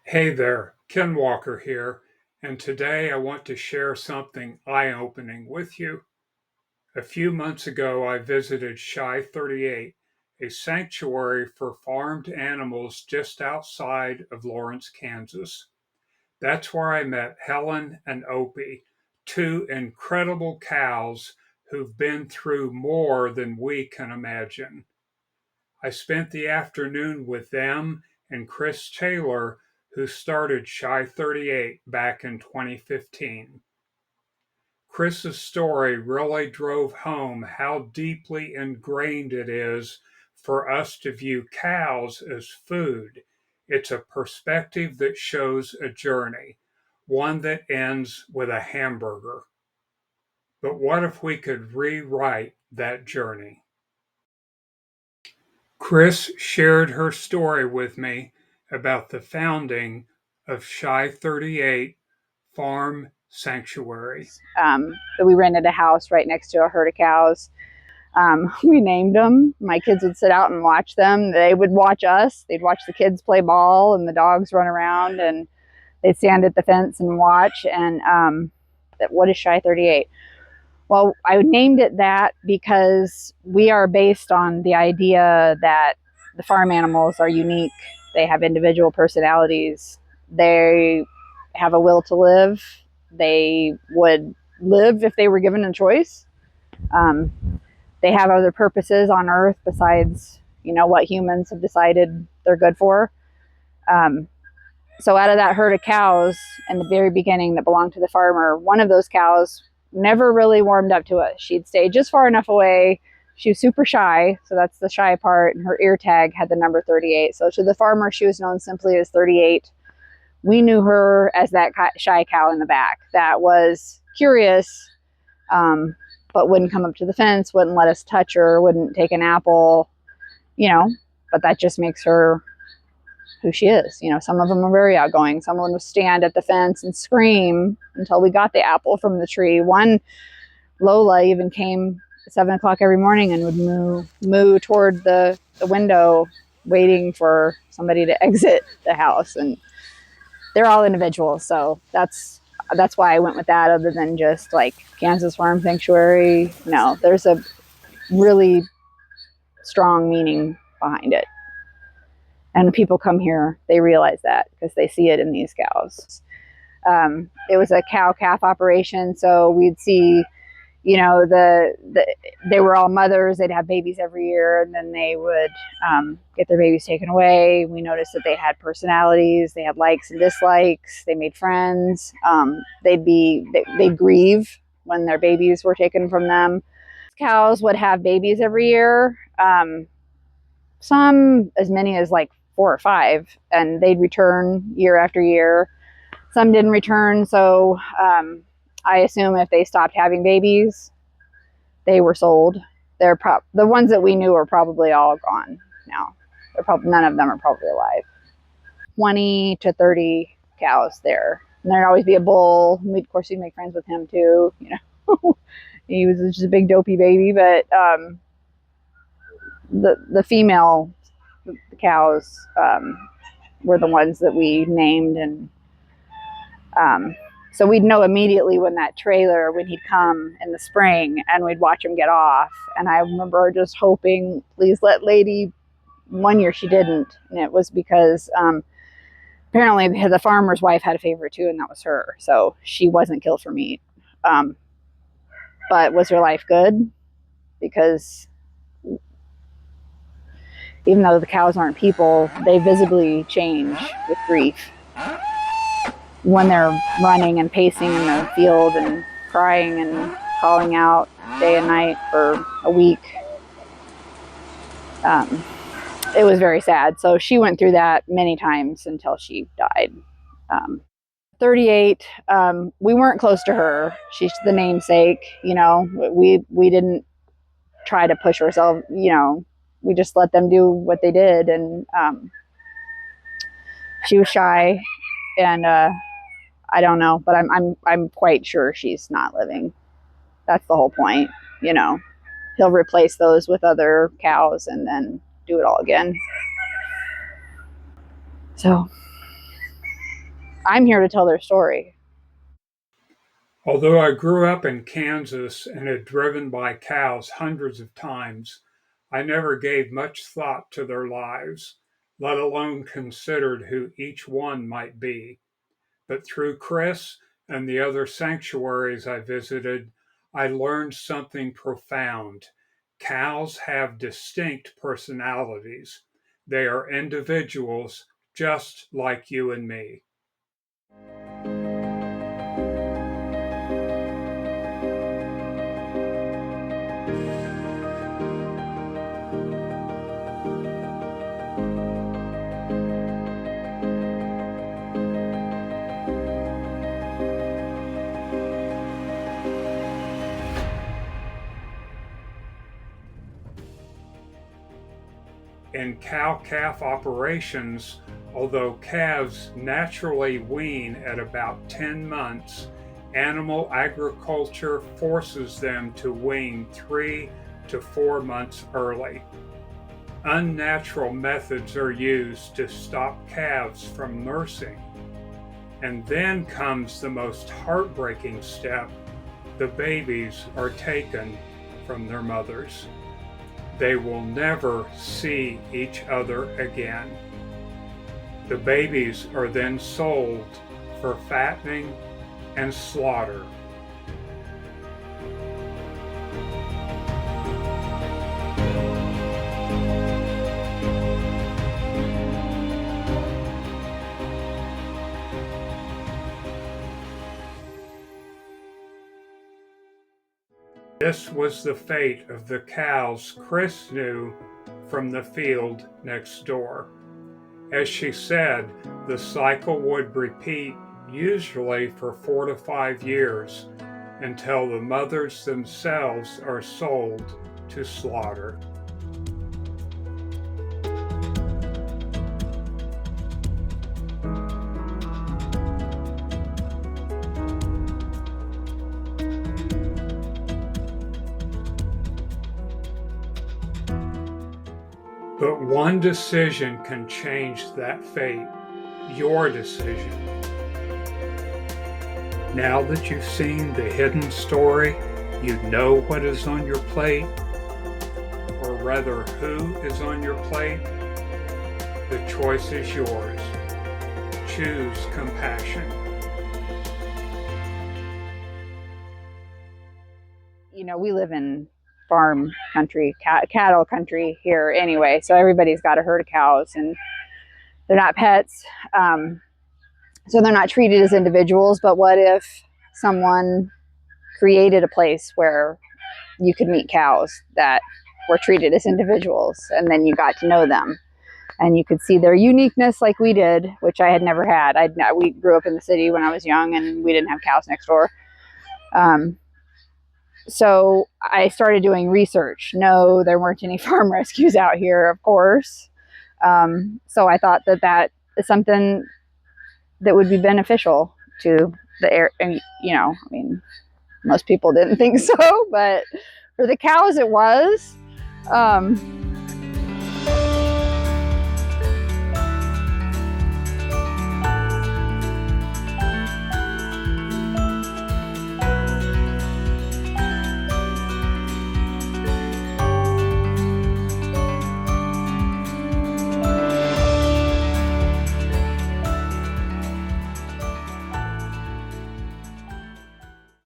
Hey there, Ken Walker here, and today I want to share something eye opening with you. A few months ago, I visited Shy 38, a sanctuary for farmed animals just outside of Lawrence, Kansas. That's where I met Helen and Opie, two incredible cows who've been through more than we can imagine. I spent the afternoon with them and Chris Taylor, who started Shy 38 back in 2015. Chris's story really drove home how deeply ingrained it is for us to view cows as food. It's a perspective that shows a journey, one that ends with a hamburger. But what if we could rewrite that journey? Chris shared her story with me about the founding of Shy 38 Farm Sanctuary. So we rented a house right next to a herd of cows. We named them. My kids would sit out and watch them. They would watch us. They'd watch the kids play ball and the dogs run around, and they'd stand at the fence and watch. And what is Shy 38? Well, I named it that because we are based on the idea that the farm animals are unique. They have individual personalities. They have a will to live. They would live if they were given a choice. Um, they have other purposes on Earth besides, what humans have decided they're good for. Um, so out of that herd of cows in the very beginning that belonged to the farmer, one of those cows never really warmed up to us. She'd stay just far enough away. She was super shy, so that's the shy part, and her ear tag had the number 38. So to the farmer, she was known simply as 38. We knew her as that shy cow in the back that was curious, but wouldn't come up to the fence, wouldn't let us touch her, wouldn't take an apple, but that just makes her who she is. Some of them are very outgoing. Some of them would stand at the fence and scream until we got the apple from the tree. One, Lola, even came at 7 o'clock every morning and would moo toward the window, waiting for somebody to exit the house. And they're all individuals, so that's why I went with that. Other than just like Kansas Farm Sanctuary, no, there's a really strong meaning behind it. And people come here, they realize that because they see it in these cows. It was a cow-calf operation, so we'd see, they were all mothers. They'd have babies every year, and then they would get their babies taken away. We noticed that they had personalities. They had likes and dislikes. They made friends. They'd grieve when their babies were taken from them. Cows would have babies every year. Some as many as like 4 or 5, and they'd return year after year. Some didn't return, so I assume if they stopped having babies, they were sold. The ones that we knew are probably all gone now. None of them are probably alive. 20 to 30 cows there, and there'd always be a bull. Of course, we'd make friends with him too. He was just a big dopey baby, but the female cows were the ones that we named, and so we'd know immediately when he'd come in the spring, and we'd watch him get off. And I remember just hoping, please let Lady. One year she didn't, and it was because apparently the farmer's wife had a favorite too, and that was her. So she wasn't killed for meat. But was her life good? Because even though the cows aren't people, they visibly change with grief when they're running and pacing in the field and crying and calling out day and night for a week. It was very sad. So she went through that many times until she died. 38, we weren't close to her. She's the namesake. We didn't try to push ourselves. We just let them do what they did. And she was shy, and I don't know, but I'm quite sure she's not living. That's the whole point. He'll replace those with other cows and then do it all again. So I'm here to tell their story. Although I grew up in Kansas and had driven by cows hundreds of times, I never gave much thought to their lives, let alone considered who each one might be. But through Chris and the other sanctuaries I visited, I learned something profound. Cows have distinct personalities. They are individuals just like you and me. In cow-calf operations, although calves naturally wean at about 10 months, animal agriculture forces them to wean 3 to 4 months early. Unnatural methods are used to stop calves from nursing. And then comes the most heartbreaking step: the babies are taken from their mothers. They will never see each other again. The babies are then sold for fattening and slaughter. This was the fate of the cows Chris knew from the field next door. As she said, the cycle would repeat usually for 4 to 5 years until the mothers themselves are sold to slaughter. But one decision can change that fate. Your decision. Now that you've seen the hidden story, you know what is on your plate, or rather, who is on your plate. The choice is yours. Choose compassion. You know, we live in farm country, cattle country here anyway, so everybody's got a herd of cows, and they're not pets, so they're not treated as individuals. But what if someone created a place where you could meet cows that were treated as individuals, and then you got to know them and you could see their uniqueness like we did, which I had never had. We grew up in the city when I was young, and we didn't have cows next door. So I started doing research. No, there weren't any farm rescues out here, of course. So I thought that is something that would be beneficial to the air. And, most people didn't think so, but for the cows it was.